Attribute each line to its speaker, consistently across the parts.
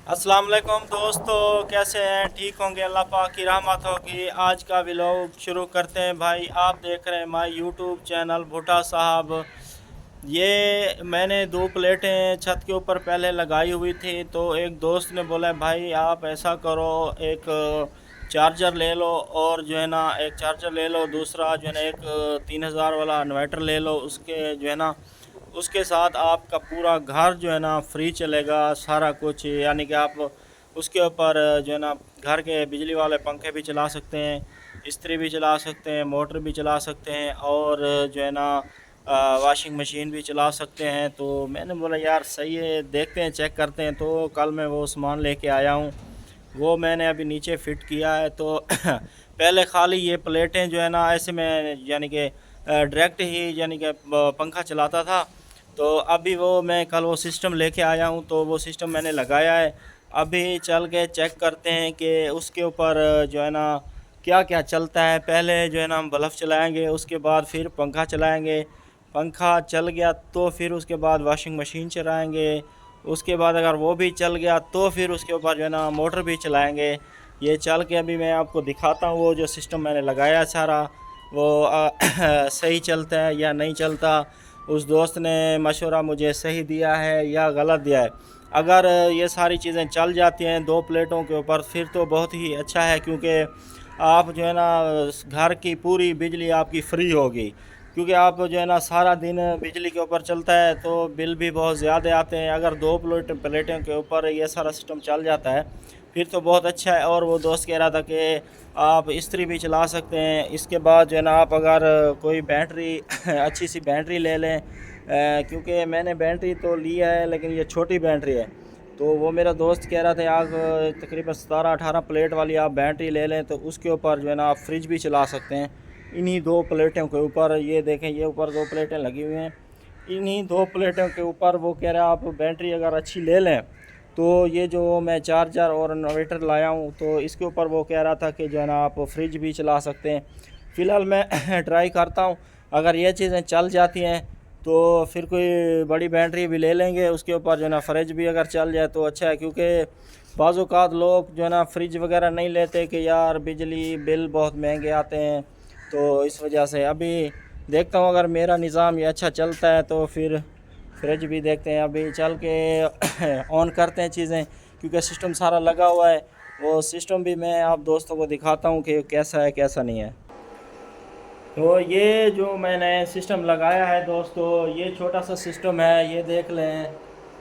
Speaker 1: अस्सलाम वालेकुम दोस्तों, कैसे हैं? ठीक होंगे, अल्लाह पाक की रहमत होगी। आज का व्लॉग शुरू करते हैं भाई। आप देख रहे हैं माय यूट्यूब चैनल भुट्टा साहब। ये मैंने दो प्लेटें छत के ऊपर पहले लगाई हुई थी, तो एक दोस्त ने बोला भाई आप ऐसा करो, एक चार्जर ले लो और जो है ना एक चार्जर ले लो, दूसरा जो है ना एक 3000 वाला इन्वर्टर ले लो। उसके जो है ना उसके साथ आपका पूरा घर जो है ना फ्री चलेगा, सारा कुछ। यानी कि आप उसके ऊपर जो है ना घर के बिजली वाले पंखे भी चला सकते हैं, इस्त्री भी चला सकते हैं, मोटर भी चला सकते हैं और जो है ना वॉशिंग मशीन भी चला सकते हैं। तो मैंने बोला यार सही है, देखते हैं, चेक करते हैं। तो कल मैं वो सामान लेके आया हूँ, वो मैंने अभी नीचे फ़िट किया है। तो पहले खाली ये प्लेटें जो है ना ऐसे में यानी कि डायरेक्ट ही यानी कि पंखा चलाता था। तो अभी वो मैं कल वो सिस्टम लेके आया हूँ, तो वो सिस्टम मैंने लगाया है। अभी चल के चेक करते हैं कि उसके ऊपर जो है ना क्या क्या चलता है। पहले जो है ना हम बल्ब चलाएंगे, उसके बाद फिर पंखा चलाएंगे। पंखा चल गया तो फिर उसके बाद वॉशिंग मशीन चलाएंगे। उसके बाद अगर वो भी चल गया तो फिर उसके ऊपर जो है ना मोटर भी चलाएंगे। ये चल के अभी मैं आपको दिखाता हूँ वो जो सिस्टम मैंने लगाया सारा, वो सही चलता है या नहीं चलता। उस दोस्त ने मशवरा मुझे सही दिया है या गलत दिया है। अगर ये सारी चीज़ें चल जाती हैं दो प्लेटों के ऊपर फिर तो बहुत ही अच्छा है, क्योंकि आप जो है ना घर की पूरी बिजली आपकी फ्री होगी। क्योंकि आप जो है ना सारा दिन बिजली के ऊपर चलता है तो बिल भी बहुत ज़्यादा आते हैं। अगर दो प्लेटों के ऊपर ये सारा सिस्टम चल जाता है फिर तो बहुत अच्छा है। और वो दोस्त कह रहा था कि आप इस्त्री भी चला सकते हैं। इसके बाद जो है ना आप अगर कोई बैटरी अच्छी सी बैटरी ले लें, क्योंकि मैंने बैटरी तो लिया है लेकिन ये छोटी बैटरी है। तो वो मेरा दोस्त कह रहा था आप तकरीबन 17-18 प्लेट वाली आप बैटरी ले लें, तो उसके ऊपर जो है ना आप फ्रिज भी चला सकते हैं इन्हीं दो प्लेटों के ऊपर। ये देखें, ये ऊपर दो प्लेटें लगी हुई हैं, इन्हीं दो प्लेटों के ऊपर वो कह रहा है आप बैटरी अगर अच्छी ले लें तो ये जो मैं चार्जर और इन्वर्टर लाया हूँ तो इसके ऊपर वो कह रहा था कि जो है ना आप फ्रिज भी चला सकते हैं। फ़िलहाल मैं ट्राई करता हूँ, अगर ये चीज़ें चल जाती हैं तो फिर कोई बड़ी बैटरी भी ले लेंगे। उसके ऊपर जो है ना फ्रिज भी अगर चल जाए तो अच्छा है, क्योंकि बाज़ औक़ात लोग जो है ना फ्रिज वगैरह नहीं लेते कि यार बिजली बिल बहुत महंगे आते हैं। तो इस वजह से अभी देखता हूँ, अगर मेरा निज़ाम ये अच्छा चलता है तो फिर फ्रिज भी देखते हैं। अभी चल के ऑन करते हैं चीज़ें, क्योंकि सिस्टम सारा लगा हुआ है। वो सिस्टम भी मैं आप दोस्तों को दिखाता हूँ कि कैसा है कैसा नहीं है। तो ये जो मैंने सिस्टम लगाया है दोस्तों, ये छोटा सा सिस्टम है, ये देख लें।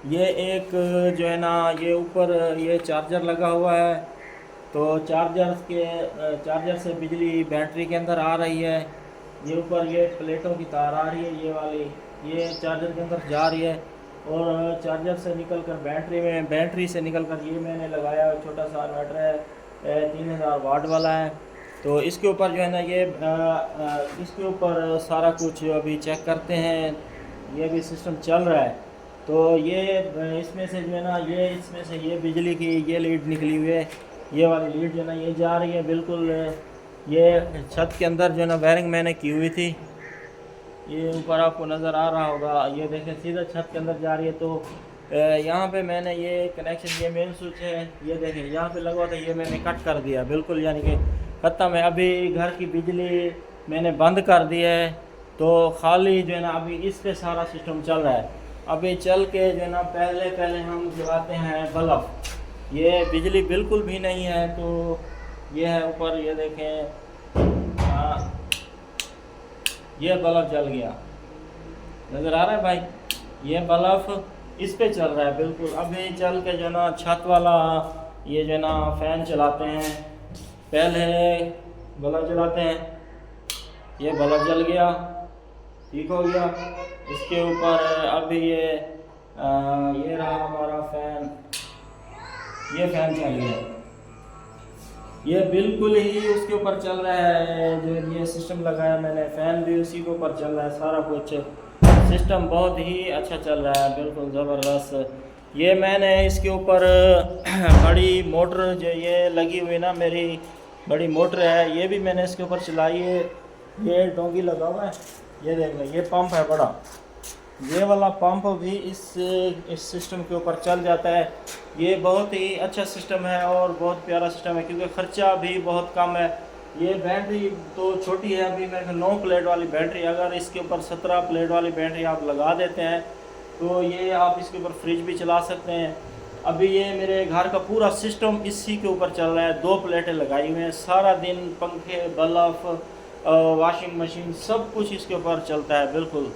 Speaker 1: ये एक जो है ना ये ऊपर ये चार्जर लगा हुआ है, तो चार्जर से बिजली बैटरी के अंदर आ रही है। ये ऊपर ये प्लेटों की तार आ रही है, ये वाली ये चार्जर के अंदर जा रही है और चार्जर से निकल कर बैटरी से निकल कर ये मैंने लगाया छोटा सा इन्वर्टर है, 3000 वाट वाला है। तो इसके ऊपर जो है ना ये इसके ऊपर सारा कुछ अभी चेक करते हैं। ये भी सिस्टम चल रहा है। तो ये इसमें से जो है ना ये इसमें से ये बिजली की ये लीड निकली हुई है, ये वाली लीड जो है ना ये जा रही है बिल्कुल ये छत के अंदर जो है ना वायरिंग मैंने की हुई थी। ये ऊपर आपको नज़र आ रहा होगा, ये देखें सीधा छत के अंदर जा रही है। तो यहाँ पे मैंने ये कनेक्शन, ये मेन स्विच है, ये देखें यहाँ पे लगा हुआ था, ये मैंने कट कर दिया बिल्कुल, यानी कि ख़त्म है। अभी घर की बिजली मैंने बंद कर दी है, तो खाली जो है ना अभी इस पे सारा सिस्टम चल रहा है। अभी चल के जो है ना पहले पहले हम जलाते हैं बल्ब। ये बिजली बिल्कुल भी नहीं है, तो ये है ऊपर, ये देखें ये बल्ब जल गया, नज़र आ रहा है भाई। ये बल्ब इस पे चल रहा है बिल्कुल। अभी चल के जो ना छत वाला ये जो ना फ़ैन चलाते हैं, पहले बल्ब जलाते हैं, ये बल्ब जल गया, ठीक हो गया। इसके ऊपर अभी ये रहा हमारा फ़ैन, ये फ़ैन चल गया, ये बिल्कुल ही उसके ऊपर चल रहा है। जो ये सिस्टम लगाया मैंने, फ़ैन भी उसी के ऊपर चल रहा है, सारा कुछ सिस्टम बहुत ही अच्छा चल रहा है, बिल्कुल ज़बरदस्त। ये मैंने इसके ऊपर बड़ी मोटर जो ये लगी हुई ना, मेरी बड़ी मोटर है, ये भी मैंने इसके ऊपर चलाई है। ये डोंगी लगा हुआ है, ये देख लें, ये पंप है बड़ा, ये वाला पंप भी इस सिस्टम के ऊपर चल जाता है। ये बहुत ही अच्छा सिस्टम है और बहुत प्यारा सिस्टम है, क्योंकि ख़र्चा भी बहुत कम है। ये बैटरी तो छोटी है, अभी मेरे 9 प्लेट वाली बैटरी, अगर इसके ऊपर 17 प्लेट वाली बैटरी आप लगा देते हैं तो ये आप इसके ऊपर फ्रिज भी चला सकते हैं। अभी ये मेरे घर का पूरा सिस्टम इसी के ऊपर चल रहा है, 2 प्लेटें लगाई हुई हैं, सारा दिन पंखे, बल्ब, वॉशिंग मशीन सब कुछ इसके ऊपर चलता है बिल्कुल।